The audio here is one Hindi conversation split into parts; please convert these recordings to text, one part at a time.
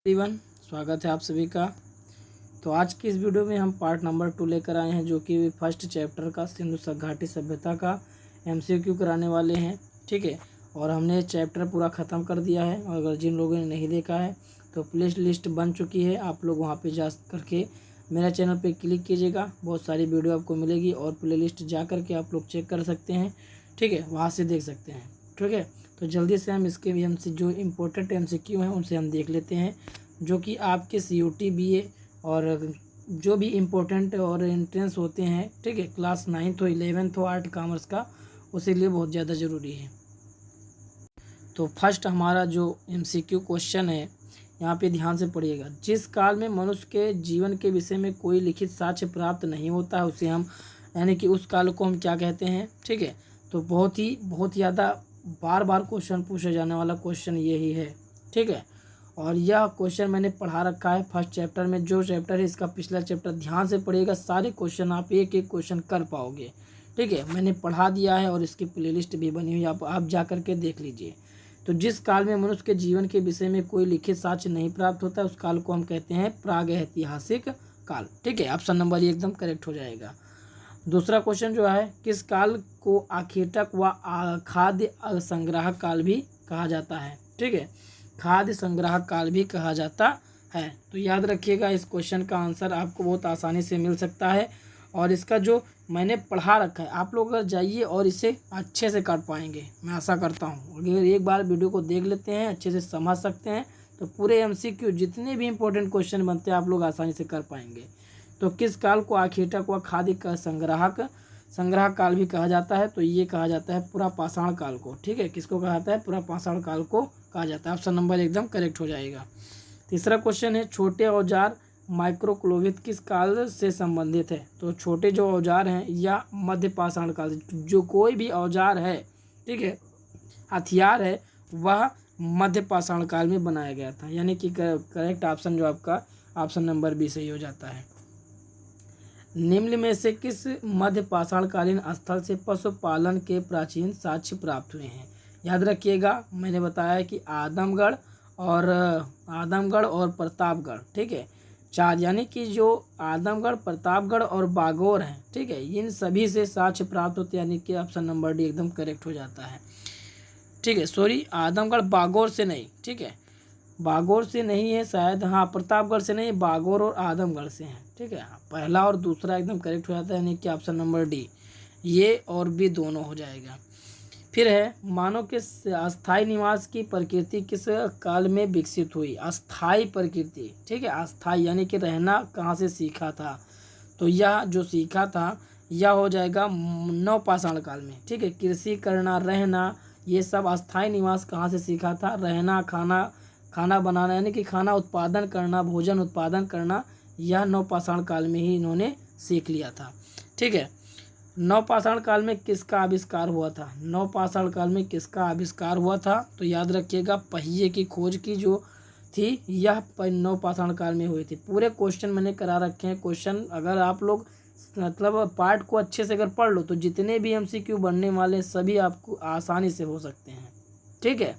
एवरीवन, स्वागत है आप सभी का। तो आज की इस वीडियो में हम पार्ट नंबर 2 लेकर आए हैं, जो कि फर्स्ट चैप्टर का सिंधु घाटी सभ्यता का एमसीक्यू कराने वाले हैं। ठीक है, और हमने चैप्टर पूरा ख़त्म कर दिया है। और अगर जिन लोगों ने नहीं देखा है तो प्ले लिस्ट बन चुकी है, आप लोग वहां पे जा करके मेरा चैनल पे क्लिक कीजिएगा, बहुत सारी वीडियो आपको मिलेगी और प्ले लिस्ट जा करके आप लोग चेक कर सकते हैं। ठीक है, वहाँ से देख सकते हैं। ठीक है, तो जल्दी से हम इसके भी हमसे जो इम्पोर्टेंट एमसीक्यू हैं उनसे हम देख लेते हैं, जो कि आपके सीयूटी बीए और जो भी इम्पोर्टेंट और एंट्रेंस होते हैं। ठीक है, क्लास 9th हो 11th हो आर्ट कॉमर्स का, उसी लिए बहुत ज़्यादा ज़रूरी है। तो फर्स्ट हमारा जो एमसीक्यू क्वेश्चन है, यहाँ पे ध्यान से पढ़िएगा। जिस काल में मनुष्य के जीवन के विषय में कोई लिखित साक्ष्य प्राप्त नहीं होता है, उसे हम यानी कि उस काल को हम क्या कहते हैं। ठीक है, तो बहुत ज़्यादा बार बार क्वेश्चन पूछा जाने वाला क्वेश्चन यही है। ठीक है, और यह क्वेश्चन मैंने पढ़ा रखा है फर्स्ट चैप्टर में। जो चैप्टर है इसका पिछला चैप्टर ध्यान से पढ़िएगा, सारे क्वेश्चन आप एक एक क्वेश्चन कर पाओगे। ठीक है, मैंने पढ़ा दिया है और इसकी प्लेलिस्ट भी बनी हुई है, आप जा करके देख लीजिए। तो जिस काल में मनुष्य के जीवन के विषय में कोई लिखित साक्ष्य नहीं प्राप्त होता है, उस काल को हम कहते हैं प्रागैतिहासिक काल। ठीक है, ऑप्शन नंबर एकदम करेक्ट हो जाएगा। दूसरा क्वेश्चन जो है, किस काल को आखेटक व खाद्य संग्राहक काल भी कहा जाता है। ठीक है, खाद्य संग्राहक काल भी कहा जाता है। तो याद रखिएगा, इस क्वेश्चन का आंसर आपको बहुत आसानी से मिल सकता है। और इसका जो मैंने पढ़ा रखा है, आप लोग अगर जाइए और इसे अच्छे से कर पाएंगे, मैं आशा करता हूँ। अगर एक बार वीडियो को देख लेते हैं, अच्छे से समझ सकते हैं, तो पूरे एमसीक्यू जितने भी इंपॉर्टेंट क्वेश्चन बनते हैं आप लोग आसानी से कर पाएंगे। तो किस काल को आखेटक व खाद्य का संग्राहक काल भी कहा जाता है, तो ये कहा जाता है पुरापाषाण काल को। ठीक है, किसको कहा जाता है? पुरापाषाण काल को कहा जाता है। ऑप्शन नंबर एकदम करेक्ट हो जाएगा। तीसरा क्वेश्चन है, छोटे औजार माइक्रोक्लोवित किस काल से संबंधित है। तो छोटे जो औजार हैं या मध्य पाषाण काल, जो कोई भी औजार है, ठीक है, हथियार है, वह मध्य पाषाण काल में बनाया गया था। यानी कि करेक्ट ऑप्शन जो आपका ऑप्शन नंबर बी सही हो जाता है। निम्न में से किस मध्य पाषाणकालीन स्थल से पशुपालन के प्राचीन साक्ष्य प्राप्त हुए हैं। याद रखिएगा, मैंने बताया कि आदमगढ़ और प्रतापगढ़। ठीक है, चार, यानी कि जो आदमगढ़, प्रतापगढ़ और बागौर हैं, ठीक है, इन सभी से साक्ष्य प्राप्त होते हैं। यानी कि ऑप्शन नंबर डी एकदम करेक्ट हो जाता है। ठीक है, सॉरी, आदमगढ़ बागौर से नहीं, ठीक है, बागौर से नहीं है शायद, हाँ, प्रतापगढ़ से नहीं, बागौर और आदमगढ़ से हैं। ठीक है, पहला और दूसरा एकदम करेक्ट हो जाता है, यानी कि ऑप्शन नंबर डी, ये और भी दोनों हो जाएगा। फिर है, मानव के अस्थायी निवास की प्रकृति किस काल में विकसित हुई। अस्थायी प्रकृति, ठीक है, अस्थायी यानी कि रहना कहाँ से सीखा था, तो यह जो सीखा था यह हो जाएगा नवपाषाण काल में। ठीक है, कृषि करना, रहना, ये सब अस्थायी निवास कहाँ से सीखा था। रहना, खाना बनाना यानी कि खाना उत्पादन करना, भोजन उत्पादन करना, यह नवपाषाण काल में ही इन्होंने सीख लिया था। ठीक है, नवपाषाण काल में किसका आविष्कार हुआ था। नवपाषाण काल में किसका आविष्कार हुआ था, तो याद रखिएगा, पहिए की खोज की जो थी यह नवपाषाण काल में हुई थी। पूरे क्वेश्चन मैंने करा रखे हैं। क्वेश्चन अगर आप लोग मतलब पार्ट को अच्छे से अगर पढ़ लो तो जितने भी एमसीक्यू बनने वाले सभी आपको आसानी से हो सकते हैं। ठीक है,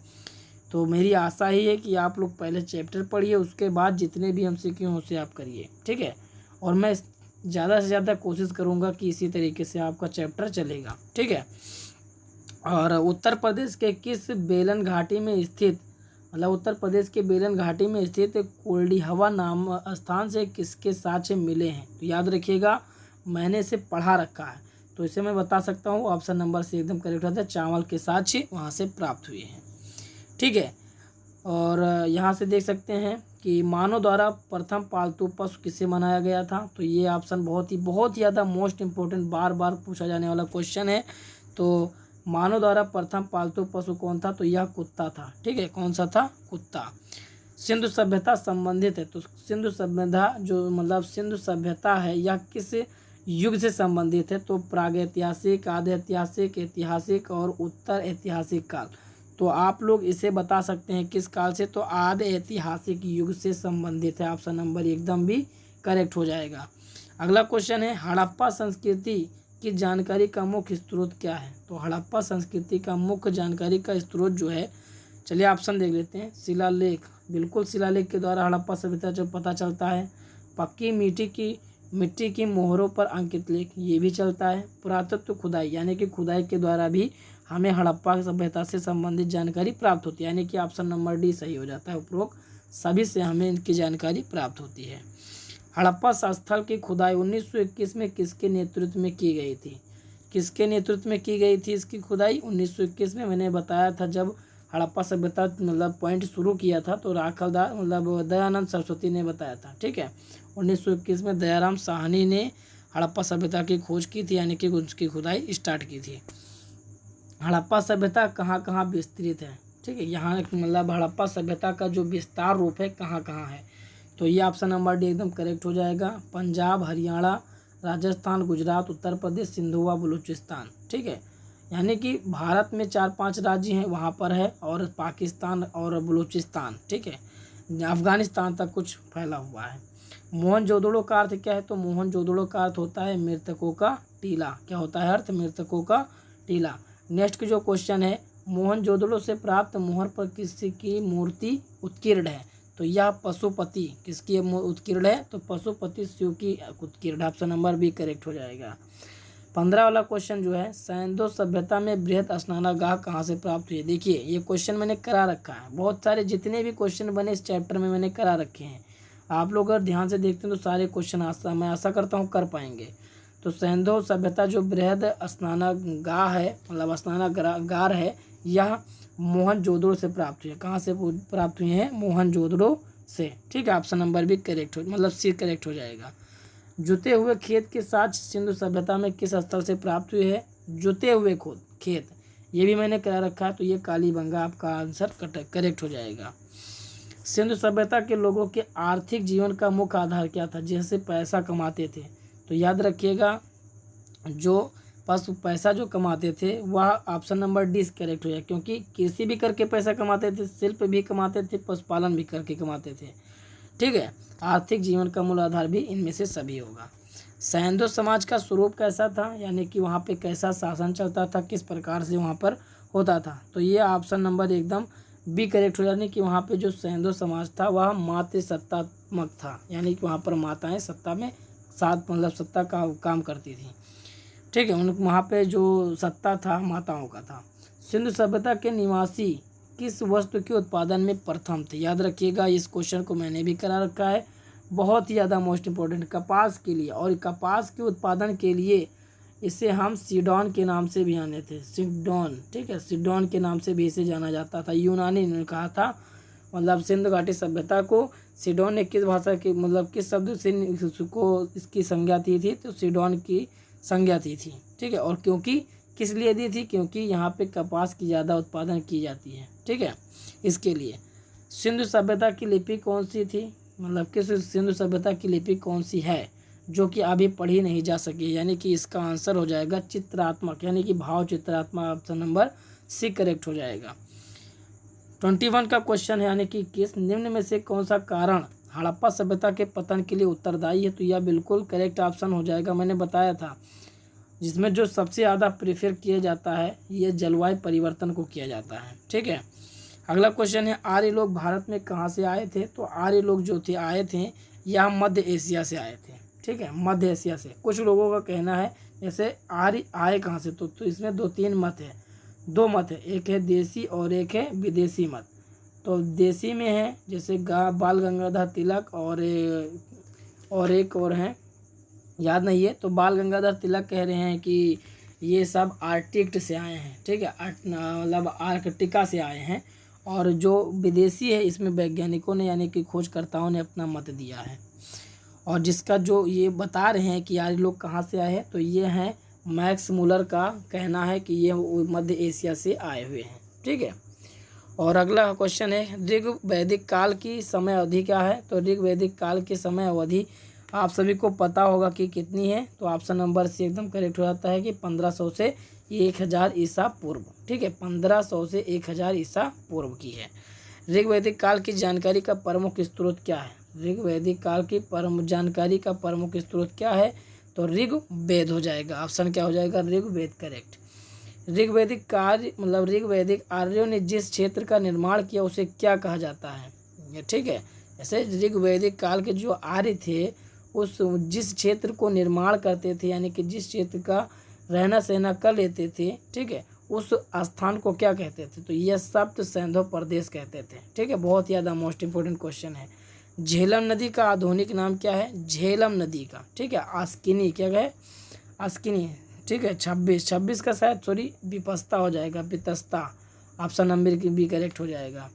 तो मेरी आशा ही है कि आप लोग पहले चैप्टर पढ़िए, उसके बाद जितने भी एमसीक्यू हैं उसे आप करिए। ठीक है, और मैं ज़्यादा से ज़्यादा कोशिश करूँगा कि इसी तरीके से आपका चैप्टर चलेगा। ठीक है, और उत्तर प्रदेश के किस बेलन घाटी में स्थित, मतलब उत्तर प्रदेश के बेलन घाटी में स्थित कोल्डीहवा नाम स्थान से किसके साक्ष्य मिले हैं। तो याद रखिएगा, मैंने इसे पढ़ा रखा है, तो इसे मैं बता सकता हूँ। ऑप्शन नंबर से एकदम करेक्ट होता है, चावल के साक्ष्य वहाँ से प्राप्त हुए हैं। ठीक है, और यहाँ से देख सकते हैं कि मानव द्वारा प्रथम पालतू पशु किसे बनाया गया था। तो ये ऑप्शन बहुत ज़्यादा मोस्ट इम्पोर्टेंट, बार बार पूछा जाने वाला क्वेश्चन है। तो मानव द्वारा प्रथम पालतू पशु कौन था, तो यह कुत्ता था। ठीक है, कौन सा था? कुत्ता। सिंधु सभ्यता संबंधित है, तो सिंधु सभ्यता जो मतलब सिंधु सभ्यता है यह किस युग से संबंधित है। तो प्रागैतिहासिक, आद्य ऐतिहासिक, ऐतिहासिक और उत्तर ऐतिहासिक काल। तो आप लोग इसे बता सकते हैं किस काल से, तो आद्य ऐतिहासिक युग से संबंधित है। ऑप्शन नंबर एकदम भी करेक्ट हो जाएगा। अगला क्वेश्चन है, हड़प्पा संस्कृति की जानकारी का मुख्य स्रोत क्या है। तो हड़प्पा संस्कृति का मुख्य जानकारी का स्रोत जो है, चलिए ऑप्शन देख लेते हैं। शिलालेख, बिल्कुल शिलालेख के द्वारा हड़प्पा सभ्यता जो पता चलता है। पक्की मिट्टी की मोहरों पर अंकित लेख, ये भी चलता है। पुरातत्व खुदाई यानी कि खुदाई के द्वारा भी हमें हड़प्पा सभ्यता से संबंधित जानकारी प्राप्त होती है, यानी कि ऑप्शन नंबर डी सही हो जाता है। उपरोक्त सभी से हमें इनकी जानकारी प्राप्त होती है। हड़प्पा स्थल की खुदाई 1921 में किसके नेतृत्व में की गई थी? किसके नेतृत्व में की गई थी इसकी खुदाई? 1921 में। मैंने बताया था जब हड़प्पा सभ्यता मतलब पॉइंट शुरू किया था तो राखलदार मतलब दयानंद सरस्वती ने बताया था। ठीक है, 1921 में दयाराम साहनी ने हड़प्पा सभ्यता की खोज की थी, यानी कि उसकी खुदाई स्टार्ट की थी। हड़प्पा सभ्यता कहाँ कहाँ विस्तृत है? ठीक है, यहाँ मतलब हड़प्पा सभ्यता का जो विस्तार रूप है कहाँ कहाँ है, तो ये ऑप्शन नंबर डी एकदम करेक्ट हो जाएगा। पंजाब, हरियाणा, राजस्थान, गुजरात, उत्तर प्रदेश, सिंधु व बलूचिस्तान। ठीक है, यानी कि भारत में 4-5 राज्य हैं वहाँ पर है, और पाकिस्तान और बलूचिस्तान, ठीक है, अफगानिस्तान तक कुछ फैला हुआ है। मोहनजोदड़ो का अर्थ क्या है? तो मोहनजोदड़ो का अर्थ होता है मृतकों का टीला। क्या होता है अर्थ? मृतकों का टीला। नेक्स्ट जो क्वेश्चन है, मोहनजोदड़ो से प्राप्त मोहर पर किसी की मूर्ति उत्कीर्ण है? तो यह पशुपति किसकी उत्कीर्ण है? तो पशुपति शिव की उत्कीर्ण। ऑप्शन नंबर बी करेक्ट हो जाएगा। 15 वाला क्वेश्चन जो है, सैंधो सभ्यता में बृहद स्नानागाह कहाँ से प्राप्त हुई? देखिए ये क्वेश्चन मैंने करा रखा है, बहुत सारे जितने भी क्वेश्चन बने इस चैप्टर में मैंने करा रखे हैं। आप लोग अगर ध्यान से देखते हैं तो सारे क्वेश्चन मैं आशा करता हूँ कर पाएंगे। तो सैंधो सभ्यता जो बृहद स्नानागाह है मतलब स्नानागार है, यह मोहनजोदड़ो से प्राप्त हुई है। कहाँ से प्राप्त हुई है? मोहनजोदड़ो से। ठीक है, ऑप्शन नंबर भी करेक्ट हो मतलब सी करेक्ट हो जाएगा। जुते हुए खेत के साथ सिंधु सभ्यता में किस स्थल से प्राप्त हुए है? जुते हुए खेत, ये भी मैंने करा रखा है, तो ये कालीबंगा आपका आंसर करेक्ट हो जाएगा। सिंधु सभ्यता के लोगों के आर्थिक जीवन का मुख्य आधार क्या था? जैसे पैसा कमाते थे, तो याद रखिएगा जो पैसा जो कमाते थे वह ऑप्शन नंबर डी करेक्ट हो जाए, क्योंकि कृषि भी करके पैसा कमाते थे, शिल्प भी कमाते थे, पशुपालन भी करके कमाते थे। ठीक है, आर्थिक जीवन का मूल आधार भी इनमें से सभी होगा। सैंधो समाज का स्वरूप कैसा था, यानी कि वहाँ पे कैसा शासन चलता था, किस प्रकार से वहाँ पर होता था? तो ये ऑप्शन नंबर एकदम बी करेक्ट हो जाने कि वहाँ पे जो सैंधो समाज था वह मातृसत्तात्मक था, यानी कि वहाँ पर माताएं सत्ता में मतलब सत्ता का काम करती थी। ठीक है, वहाँ पे जो सत्ता था माताओं का था। सिंधु सभ्यता के निवासी किस वस्तु के उत्पादन में प्रथम थे? याद रखिएगा, इस क्वेश्चन को मैंने भी करा रखा है, बहुत ही ज़्यादा मोस्ट इम्पोर्टेंट। कपास के लिए, और कपास के उत्पादन के लिए इसे हम सीडोन के नाम से भी जाने थे, सीडोन। ठीक है, सीडोन के नाम से भी इसे जाना जाता था। यूनानी ने कहा था मतलब सिंधु घाटी सभ्यता को सीडोन ने किस भाषा की मतलब किस शब्द से को इसकी संज्ञा दी थी? तो सीडोन की संज्ञा दी थी। ठीक है, और क्योंकि किस लिए दी थी? क्योंकि यहाँ पे कपास की ज़्यादा उत्पादन की जाती है। ठीक है, इसके लिए। सिंधु सभ्यता की लिपि कौन सी थी? मतलब किस सिंधु सभ्यता की लिपि कौन सी है जो कि अभी पढ़ी नहीं जा सकी? यानी कि इसका आंसर हो जाएगा चित्रात्मक, यानी कि भाव चित्रात्मक। ऑप्शन नंबर सी करेक्ट हो जाएगा। 21 का क्वेश्चन है, यानी कि किस निम्न में से कौन सा कारण हड़प्पा सभ्यता के पतन के लिए उत्तरदायी है? तो यह बिल्कुल करेक्ट ऑप्शन हो जाएगा। मैंने बताया था जिसमें जो सबसे ज़्यादा प्रेफर किया जाता है ये जलवायु परिवर्तन को किया जाता है। ठीक है, अगला क्वेश्चन है, आर्य लोग भारत में कहाँ से आए थे? तो आर्य लोग जो थे आए थे यह मध्य एशिया से आए थे। ठीक है, मध्य एशिया से। कुछ लोगों का कहना है जैसे आर्य आए कहाँ से, तो इसमें 2-3 मत है, 2 मत है, एक है देसी और एक है विदेशी मत। तो देसी में है जैसे बाल गंगाधर तिलक और एक और हैं, याद नहीं है। तो बाल गंगाधर तिलक कह रहे हैं कि ये सब आर्कटिक से आए हैं। ठीक है, मतलब आर्कटिका से आए हैं। और जो विदेशी है इसमें वैज्ञानिकों ने यानी कि खोजकर्ताओं ने अपना मत दिया है। और जिसका जो ये बता रहे हैं कि यार लोग कहाँ से आए हैं, तो ये हैं मैक्स मुलर का कहना है कि ये मध्य एशिया से आए हुए हैं। ठीक है, और अगला क्वेश्चन है, ऋग वैदिक काल की समय अवधि क्या है? तो ऋग वैदिक काल की समय अवधि आप सभी को पता होगा कि कितनी है? तो ऑप्शन नंबर सी एकदम करेक्ट हो जाता है कि 1500 से 1000 ईसा पूर्व। ठीक है, 1500 से 1000 ईसा पूर्व की है। ऋग वैदिक काल की जानकारी का प्रमुख स्रोत क्या है? ऋग वैदिक काल की जानकारी का प्रमुख स्रोत क्या है? तो ऋग वेद हो जाएगा। ऑप्शन क्या हो जाएगा? ऋग वेद करेक्ट। ऋग वैदिक कार्य मतलब ऋग वैदिक आर्यों ने जिस क्षेत्र का निर्माण किया उसे क्या कहा जाता है? ठीक है। जैसे ऋग्वैदिक काल के जो आर्य थे उस जिस क्षेत्र को निर्माण करते थे, यानी कि जिस क्षेत्र का रहना सहना कर लेते थे, ठीक है, उस स्थान को क्या कहते थे? तो यह सप्त सिंधु प्रदेश कहते थे, ठीक है। बहुत ज़्यादा मोस्ट इंपोर्टेंट क्वेश्चन है। झेलम नदी का आधुनिक नाम क्या है? झेलम नदी का, ठीक है, आस्किनी, क्या है? आस्किनी, ठीक है। 26 का शायद सॉरी विपस्ता हो जाएगा, वितस्ता, ऑप्शन नंबर की बी करेक्ट हो जाएगा।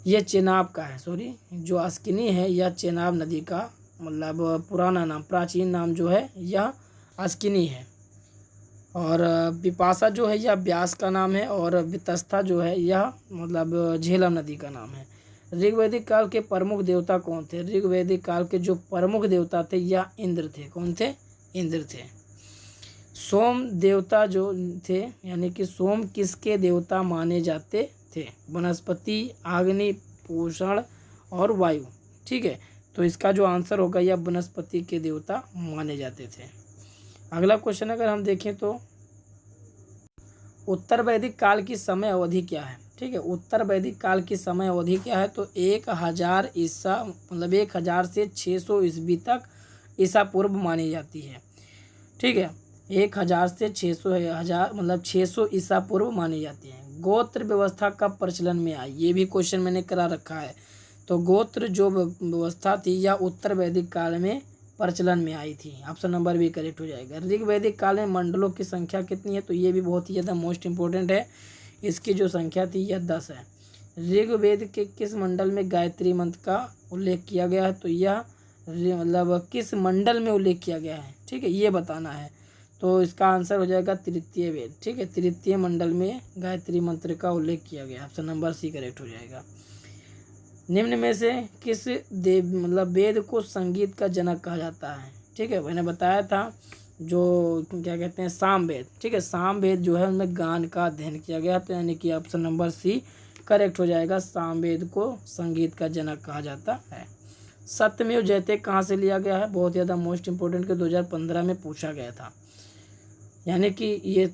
यह चेनाब का है, सॉरी जो आस्किनी है यह चेनाब नदी का मतलब पुराना नाम, प्राचीन नाम जो है यह आस्किनी है। और विपाशा जो है यह ब्यास का नाम है, और वितस्ता जो है यह मतलब झेलम नदी का नाम है। ऋग्वैदिक काल के प्रमुख देवता कौन थे? ऋग्वैदिक काल के जो प्रमुख देवता थे यह इंद्र थे। कौन थे? इंद्र थे। सोम देवता जो थे, यानी कि सोम किसके देवता माने जाते थे? वनस्पति, अग्नि, पोषण और वायु, ठीक है। तो इसका जो आंसर होगा यह वनस्पति के देवता माने जाते थे। अगला क्वेश्चन अगर हम देखें तो उत्तर वैदिक काल की समय अवधि क्या है? ठीक है, उत्तर वैदिक काल की समय अवधि क्या है? तो 1000 ईसा मतलब 1000 से 600 ईस्वी तक ईसा पूर्व मानी जाती है, ठीक है। 1000 से 600 हजार मतलब 600 ईसा पूर्व मानी जाती है। गोत्र व्यवस्था कब प्रचलन में आई? ये भी क्वेश्चन मैंने करा रखा है। तो गोत्र जो व्यवस्था थी यह उत्तर वैदिक काल में प्रचलन में आई थी। ऑप्शन नंबर भी करेक्ट हो जाएगा। ऋग्वैदिक काल में मंडलों की संख्या कितनी है? तो ये भी बहुत ही ज़्यादा मोस्ट इंपॉर्टेंट है। इसकी जो संख्या थी यह 10 है। ऋग्वेद के किस मंडल में गायत्री मंत्र का उल्लेख किया गया है? तो यह मतलब किस मंडल में उल्लेख किया गया है, ठीक है, ये बताना है। तो इसका आंसर हो जाएगा तृतीय वेद, ठीक है। तृतीय मंडल में गायत्री मंत्र का उल्लेख किया गया। ऑप्शन नंबर सी करेक्ट हो जाएगा। निम्न में से किस देव मतलब वेद को संगीत का जनक कहा जाता है? ठीक है, मैंने बताया था जो क्या कहते हैं साम वेद, ठीक है। साम वेद जो है उनमें गान का अध्ययन किया गया, तो यानी कि ऑप्शन नंबर सी करेक्ट हो जाएगा। साम वेद को संगीत का जनक कहा जाता है। सत्यमेव जयते कहाँ से लिया गया है? बहुत ज़्यादा मोस्ट इंपोर्टेंट के 2015 में पूछा गया था, यानी कि ये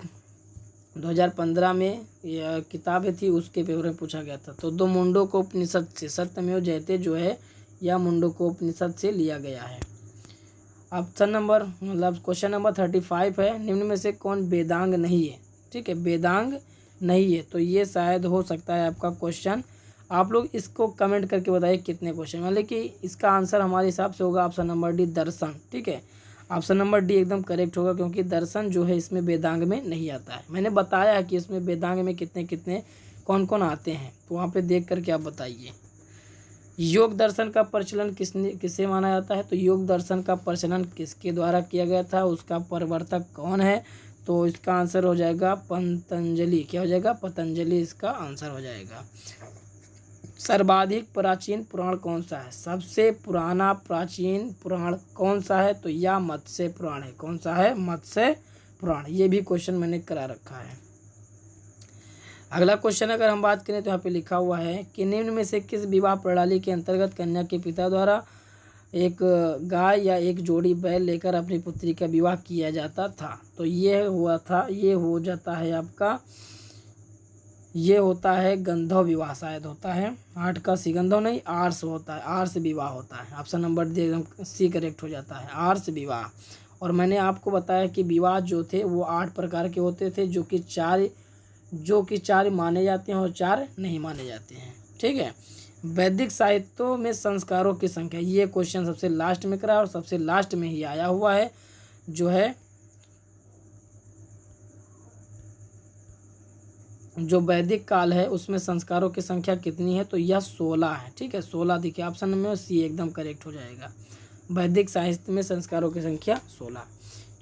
2015 में यह किताबें थी उसके पेपर में पूछा गया था। तो 2 मुंडको उपनिषद से सत्यमेव जयते जो है यह मुंडको उपनिषद से लिया गया है। ऑप्शन नंबर मतलब क्वेश्चन नंबर 35 है, निम्न में से कौन वेदांग नहीं है? ठीक है, वेदांग नहीं है। तो ये शायद हो सकता है आपका क्वेश्चन। आप लोग इसको कमेंट करके बताइए कितने क्वेश्चन, मतलब कि इसका आंसर हमारे हिसाब से होगा ऑप्शन नंबर डी दर्शन, ठीक है। ऑप्शन नंबर डी एकदम करेक्ट होगा, क्योंकि दर्शन जो है इसमें वेदांग में नहीं आता है। मैंने बताया है कि इसमें वेदांग में कितने कितने कौन कौन आते हैं, तो वहाँ पे देख करके आप बताइए। योग दर्शन का प्रचलन किसे माना जाता है? तो योग दर्शन का प्रचलन किसके द्वारा किया गया था, उसका प्रवर्तक कौन है? तो इसका आंसर हो जाएगा पतंजलि। क्या हो जाएगा? पतंजलि इसका आंसर हो जाएगा। सर्वाधिक प्राचीन पुराण कौन सा है? सबसे पुराना प्राचीन पुराण कौन सा है? तो यह मत्स्य पुराण है। कौन सा है? मत्स्य पुराण। ये भी क्वेश्चन मैंने करा रखा है। अगला क्वेश्चन अगर हम बात करें तो यहाँ पे लिखा हुआ है कि निम्न में से किस विवाह प्रणाली के अंतर्गत कन्या के पिता द्वारा एक गाय या एक जोड़ी बैल लेकर अपनी पुत्री का विवाह किया जाता था? तो ये हो जाता है आपका, ये होता है गंधर्व विवाह शायद होता है। 8 का सिगंधर्व नहीं, आर्ष होता है, आर्ष विवाह होता है। Option number D C correct हो जाता है, आर्ष विवाह। और मैंने आपको बताया कि विवाह जो थे वो 8 प्रकार के होते थे, जो कि 4 माने जाते हैं और 4 नहीं माने जाते हैं, ठीक है। वैदिक साहित्यों में संस्कारों की संख्या, ये क्वेश्चन सबसे लास्ट में करा और सबसे लास्ट में ही आया हुआ है, जो है जो वैदिक काल है उसमें संस्कारों की संख्या कितनी है? तो यह 16 है, ठीक है। 16 देखिए ऑप्शन में सी एकदम करेक्ट हो जाएगा। वैदिक साहित्य में संस्कारों की संख्या 16।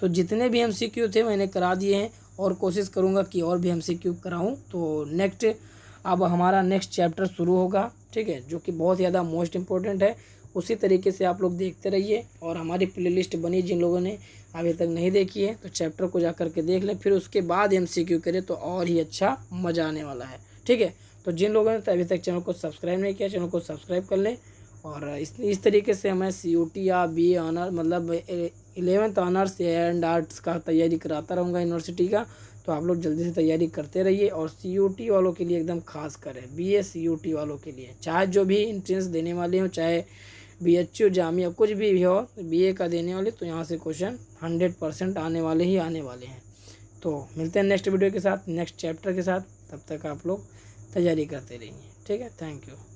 तो जितने भी MCQ थे मैंने करा दिए हैं और कोशिश करूँगा कि और भी MCQ कराऊँ। तो नेक्स्ट अब हमारा नेक्स्ट चैप्टर शुरू होगा, ठीक है, जो कि बहुत ज़्यादा मोस्ट इम्पोर्टेंट है। उसी तरीके से आप लोग देखते रहिए और हमारी प्लेलिस्ट बनी, जिन लोगों ने अभी तक नहीं देखी है तो चैप्टर को जा कर के देख लें, फिर उसके बाद MCQ करें तो और ही अच्छा मज़ा आने वाला है, ठीक है। तो जिन लोगों ने अभी तक चैनल को सब्सक्राइब नहीं किया, चैनल को सब्सक्राइब कर लें। और इस तरीके से मैं CUT या BA ऑनर मतलब 11th ऑनर्स एंड आर्ट्स का तैयारी कराता रहूँगा यूनिवर्सिटी का। तो आप लोग जल्दी से तैयारी करते रहिए। और COT वालों के लिए एकदम खास कर है, BA COT वालों के लिए, चाहे जो भी एंट्रेंस देने वाले हो, चाहे BHU जामिया कुछ भी हो, BA का देने वाले, तो यहाँ से क्वेश्चन 100% आने वाले ही आने वाले हैं। तो मिलते हैं नेक्स्ट वीडियो के साथ, नेक्स्ट चैप्टर के साथ। तब तक आप लोग तैयारी करते रहिए। ठीक है, थैंक यू।